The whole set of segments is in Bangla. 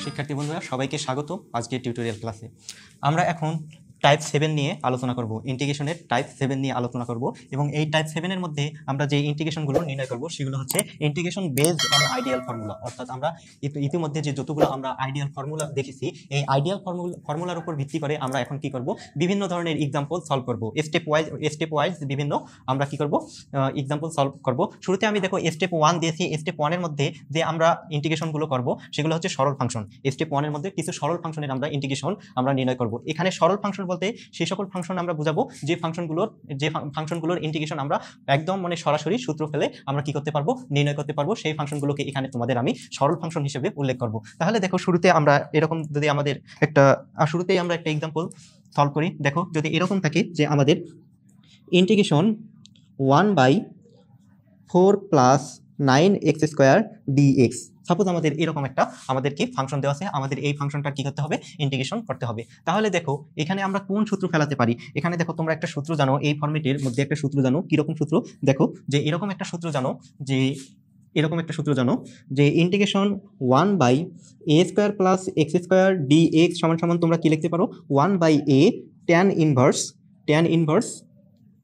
শিক্ষার্থী বন্ধুরা সবাইকে স্বাগত আজকের টিউটোরিয়াল ক্লাসে। আমরা এখন টাইপ 7 নিয়ে আলোচনা করব, ইন্টিগ্রেশনের টাইপ 7 নিয়ে আলোচনা করব এবং এই টাইপ 7 এর মধ্যে আমরা যে ইন্টিগ্রেশনগুলো নির্ণয় করব সেগুলো হচ্ছে integration based on ideal formula. অর্থাৎ আমরা ইতিমধ্যে যে যতগুলো আমরা আইডিয়াল ফর্মুলা দেখেছি এই আইডিয়াল ফর্মুলার উপর ভিত্তি করে আমরা এখন কি করব, বিভিন্ন ধরনের এক্সাম্পল সলভ করব। স্টেপ ওয়াইজ বিভিন্ন আমরা কি করব, এক্সাম্পল সলভ করব। শুরুতে আমি দেখো স্টেপ 1 দিয়েছি। স্টেপ 1 এর মধ্যে যে আমরা ইন্টিগ্রেশনগুলো করব সেগুলো হচ্ছে সরল ফাংশন। স্টেপ 1 এর মধ্যে কিছু সরল ফাংশনের আমরা ইন্টিগ্রেশন আমরা নির্ণয় করব। এখানে সরল ফাংশন বলতে সেই সকল ফাংশন আমরা বুঝাবো যে ফাংশনগুলোর ইন্টিগ্রেশন আমরা একদম মানে সরাসরি সূত্র ফেলে আমরা কি করতে পারবো, নির্ণয় করতে পারবো। সেই ফাংশনগুলোকে এখানে তোমাদের আমি সরল ফাংশন হিসেবে উল্লেখ করব। তাহলে দেখো শুরুতে আমরা এরকম যদি আমাদের শুরুতেই আমরা একটা এক্সাম্পল সলভ করি। দেখো যদি এরকম থাকে যে আমাদের ইন্টিগ্রেশন 1/4 + 9x² dx। সাপোজ আমাদের এরকম একটা কি ফাংশন দেওয়া আছে, আমাদের এই ফাংশনটা কি করতে হবে, ইন্টিগ্রেশন করতে হবে। তাহলে দেখো এখানে আমরা কোন সূত্র ফেলাতে পারি। এখানে দেখো তোমরা একটা সূত্র জানো, এই ফরম্যাটের মধ্যে একটা সূত্র জানো। কিরকম সূত্র? দেখো যে এরকম একটা সূত্র জানো, যে ইন্টিগ্রেশন 1/a² + x² dx = তোমরা কি লিখতে পারো, 1/a tan inverse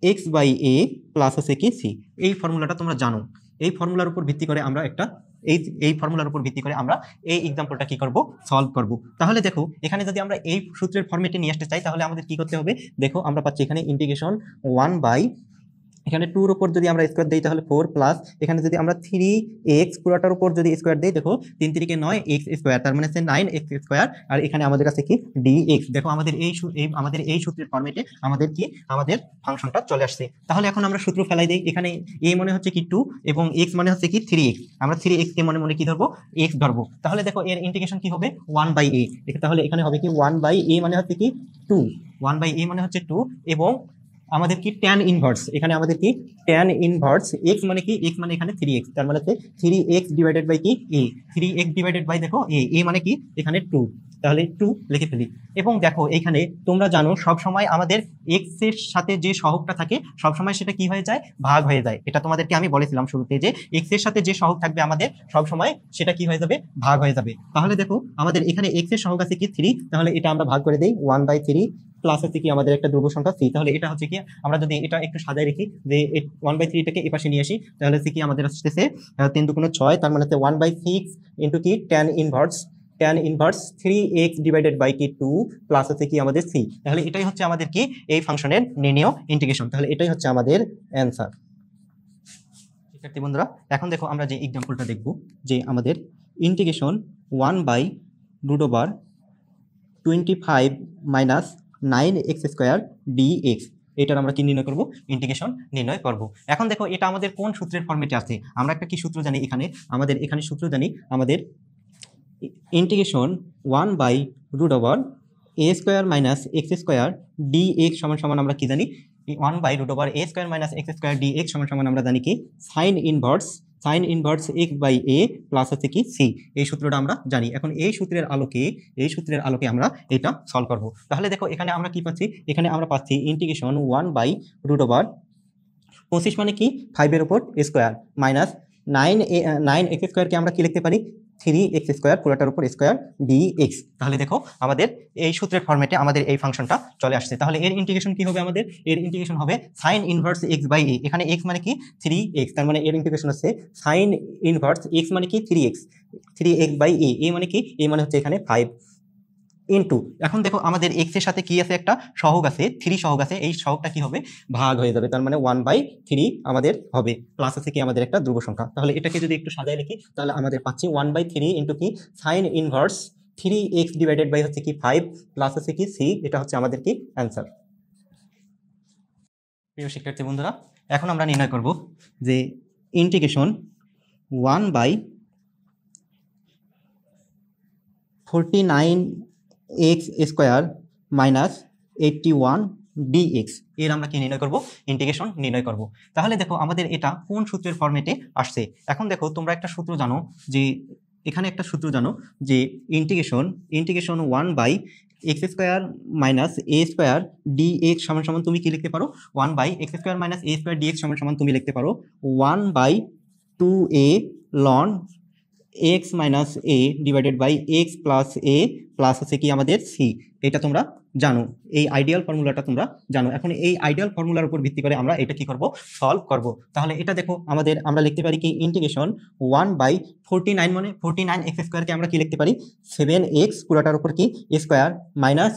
x/a plus হচ্ছে কি c। এই ফর্মুলাটা তোমরা জানো। এই ফর্মুলার উপর ভিত্তি করে আমরা এই এক্সাম্পলটা কি করব, সলভ করব। তাহলে দেখো এখানে যদি আমরা এই সূত্রের ফরম্যাটে নিয়ে আসতে চাই তাহলে আমাদের কি করতে হবে। দেখো আমরা পাচ্ছি এখানে ইন্টিগ্রেশন 1/, এখানে 2 এর উপর যদি আমরা স্কয়ার দেই তাহলে 4 প্লাস এখানে যদি আমরা 3x পুরোটার উপর যদি স্কয়ার দেই, দেখো 3 3 কে 9x², তার মানে হচ্ছে 9x²। আর এখানে আমাদের কাছে কি dx। দেখো আমাদের এই সূত্রের ফরম্যাটে আমাদের ফাংশনটা চলে আসছে। তাহলে এখন আমরা সূত্র ফেলাই দেই। এখানে a মানে হচ্ছে কি 2 এবং x মানে হচ্ছে কি 3x। আমরা 3x কে মনে মনে কি ধরবো, x ধরবো। তাহলে দেখো এর ইন্টিগ্রেশন কি হবে, 1/a। তাহলে এখানে হবে কি 1/a মানে হচ্ছে কি 2, 1/a মানে হচ্ছে 2 এবং আমাদের কি tan ইনভার্স, এখানে আমাদের কি tan ইনভার্স x মানে কি, x মানে এখানে 3x, তার মানে হচ্ছে 3x ডিভাইডেড বাই কি a, 3x ডিভাইডেড বাই দেখো a মানে কি এখানে 2, তাহলে 2 লিখে ফেলি। এবং দেখো এখানে তোমরা জানো সব সময় আমাদের x এর সাথে যে সহগটা থাকে সব সময় সেটা কি হয়ে যায়, ভাগ হয়ে যায়। এটা তোমাদেরকে আমি বলেছিলাম শুরুতে যে x এর সাথে যে সহগ থাকবে আমাদের সব সময় সেটা কি হয়ে যাবে, ভাগ হয়ে যাবে। তাহলে দেখো আমাদের এখানে x এর সহগ আছে কি 3, তাহলে এটা আমরা ভাগ করে দেই 1/3 প্লাস হচ্ছে কি আমাদের একটা ধ্রুব সংখ্যা c। তাহলে এটা হচ্ছে কি আমরা যদি এটা একটু সাজায় রাখি যে 1/3টাকে এই পাশে নিয়ে আসি তাহলে হচ্ছে কি আমাদের আসতেছে 3 × 6, তার মানে হচ্ছে 1/6 ইনটু কি tan inverse 3x divided by কি 2 প্লাস হচ্ছে কি আমাদের c। তাহলে এটাই হচ্ছে আমাদের কি এই ফাংশনের নির্ণেয় ইন্টিগ্রেশন। তাহলে এটাই হচ্ছে আমাদের অ্যানসার। শিক্ষার্থী বন্ধুরা এখন দেখো আমরা যে एग्जांपलটা দেখব যে আমাদের ইন্টিগ্রেশন 1/√25 - 9x² dx, এটার আমরা কি নির্ণয় করব, ইন্টিগ্রেশন নির্ণয় করব। এখন দেখো এটা আমাদের কোন সূত্রের ফরম্যাটে আছে। আমরা একটা কি সূত্র জানি, এখানে সূত্র জানি আমাদের ইন্টিগ্রেশন 1/√a² - x² dx = আমরা কি জানি, 1/√a² - x² dx = আমরা জানি কি sin ইনভার্স x/a প্লাস হচ্ছে কি c। এই সূত্রটা আমরা জানি। এখন এই সূত্রের আলোকে আমরা এটা সলভ করব। তাহলে দেখো এখানে আমরা কি পাচ্ছি, এখানে আমরা পাচ্ছি ইন্টিগ্রেশন 1/√25 মানে কি 5 এর উপর স্কয়ার মাইনাস 9x² কে আমরা কি লিখতে পারি, 3x² পুরোটার উপর স্কয়ার dx। তাহলে দেখো আমাদের এই সূত্রের ফরম্যাটে আমাদের এই ফাংশনটা চলে আসছে। তাহলে এর ইন্টিগ্রেশন কি হবে, আমাদের এর ইন্টিগ্রেশন হবে sin ইনভার্স x/a। এখানে x মানে কি 3x, তার মানে এর ইন্টিগ্রেশন হচ্ছে sin ইনভার্স x মানে কি 3x/a, a মানে কি, a মানে হচ্ছে এখানে 5 ইনটু, এখন দেখো আমাদের x এর সাথে কি আছে, একটা সহগ আছে 3 সহগ আছে। এই সহগটা কি হবে, ভাগ হয়ে যাবে, তার মানে 1/3 আমাদের হবে প্লাস আছে কি আমাদের একটা ধ্রুব সংখ্যা। তাহলে এটাকে যদি একটু সাজায় লিখি তাহলে আমাদের পাচ্ছি 1/3 ইনটু কি sin inverse 3x divided by হচ্ছে কি 5 প্লাস হচ্ছে কি c। এটা হচ্ছে আমাদের কি অ্যানসার। প্রিয় শিক্ষার্থী বন্ধুরা এখন আমরা নির্ণয় করব যে ইন্টিগ্রেশন 1/49x² - 81 dx, এর আমরা কি নির্ণয় করব, ইন্টিগ্রেশন নির্ণয় করব। তাহলে দেখো আমাদের এটা কোন সূত্রের ফরম্যাটে আসছে। এখন দেখো তোমরা একটা সূত্র জানো যে এখানে একটা সূত্র জানো যে ইন্টিগ্রেশন 1/x² - a² dx = তুমি কি লিখতে পারো, 1/x² - a² dx = তুমি লিখতে পারো 1/2a ln x minus a divided by x plus a plus হচ্ছে কি আমাদের সি। এটা তোমরা জানো, এই আইডিয়াল ফর্মুলাটা তোমরা জানো। এখন এই আইডিয়াল ফর্মুলার উপর ভিত্তি করে আমরা এটা কি করব, সলভ করব। তাহলে এটা দেখো আমাদের, আমরা লিখতে পারি কি ইন্টিগ্রেশন 1/49, মানে 49 এক্স স্কোয়ারকে আমরা কি লিখতে পারি 7x পুরোটার উপর কি স্কোয়ার মাইনাস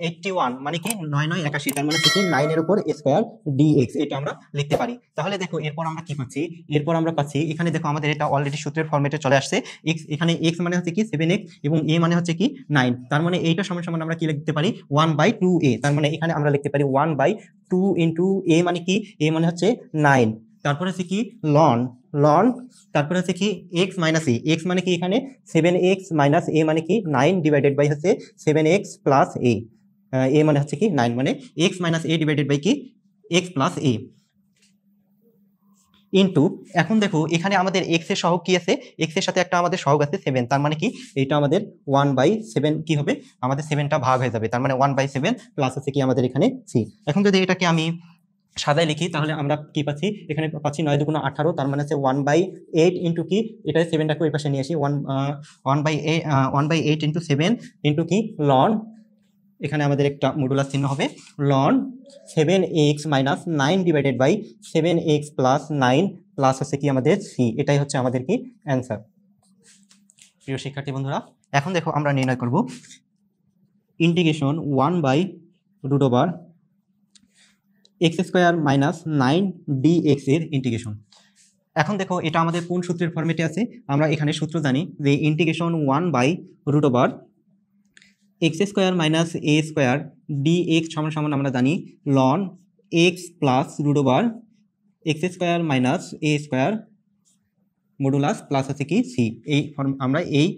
81 মানে কি 9 9 81, তার মানে কি 9 এর উপর স্কোয়ার dx, এটা আমরা লিখতে পারি। তাহলে দেখো এরপর আমরা কি পাচ্ছি, এরপর আমরা পাচ্ছি এখানে দেখো আমাদের এটা অলরেডি সূত্রের ফরম্যাটে চলে আসছে। x এখানে x মানে হচ্ছে কি 7x এবং a মানে হচ্ছে কি 9, তার মানে এইটা সমান সমান আমরা কি লিখতে পারি 1/2a, তার মানে এখানে আমরা লিখতে পারি 1/2 ইনটু a মানে কি, a মানে হচ্ছে 9, তারপরে হচ্ছে কি লন লন, তারপরে হচ্ছে কি x মাইনাস a, x মানে কি এখানে 7x মাইনাস a মানে কি 9 ডিভাইডেড বাই হচ্ছে 7x প্লাস a, a মানে হচ্ছে কি 9, মানে x minus a divided by কি x প্লাস a ইনটু, এখন দেখো এখানে আমাদের x এর সহগ কি আছে, x এর সাথে একটা আমাদের সহগ আছে 7, তার মানে কি এটা আমাদের 1/7 কি হবে, আমাদের 7টা ভাগ হয়ে যাবে, তার মানে 1/7 প্লাস আছে কি আমাদের এখানে c। এখন যদি এটাকে আমি সাদায় লিখি তাহলে আমরা কি পাচ্ছি, এখানে পাচ্ছি 9 দুগুণ 18, তার মানে হচ্ছে 1/8 ইন্টু কি, এটা 7টাকে ওই পাশে নিয়ে আসি 1/8 ইন্টু 7 ইন্টু কি লন, এখানে আমাদের একটা মডুলাস চিহ্ন হবে ln 7x minus 9 divided by 7x plus 9 plus হচ্ছে কি আমাদের c, এটাই হচ্ছে আমাদের কি অ্যান্সার। প্রিয় শিক্ষার্থী বন্ধুরা, এখন দেখো আমরা নির্ণয় করব integration 1/√x square minus 9 dx এর ইন্টিগ্রেশন। এখন দেখো এটা আমাদের কোন সূত্রের ফরম্যাটে আছে, আমরা এখানে সূত্র জানি যে integration 1/√x square minus a square dx সমান সমান আমরা জানি ln x plus √x square minus a square modulus plus হচ্ছে কি c, এই আমরা এই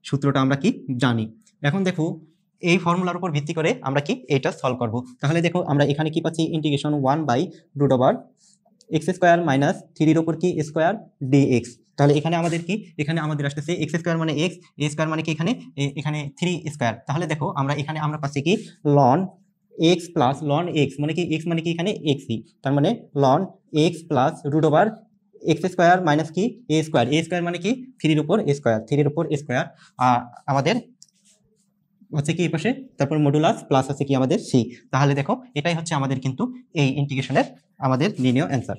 সূত্রটা আমরা কি জানি। এখন দেখো এই ফর্মুলার উপর ভিত্তি করে আমরা কি এইটা সলভ করব। তাহলে দেখো আমরা এখানে কি পাচ্ছি ইন্টিগ্রেশন 1/√x স্কোয়ার মাইনাস 3 উপর কি স্কোয়ার dx, তাহলে এখানে আমাদের কি, এখানে আমাদের আসতেছে x স্কোয়ার মানে x, a স্কোয়ার মানে কি এখানে 3 স্কোয়ার, তাহলে দেখো আমরা এখানে আমরা পাচ্ছি কি ln x plus ln x মানে কি x মানে কি এখানে xc, তার মানে ln x plus √x square minus কি a স্কোয়ার মানে কি 3 উপর স্কোয়ার, আর আমাদের হচ্ছে কি এই পাশে তারপর মডুলাস প্লাস হচ্ছে কি আমাদের c। তাহলে দেখো এটাই হচ্ছে আমাদের কিন্তু এই ইন্টিগ্রেশনের আমাদের নির্ণয় অ্যান্সার।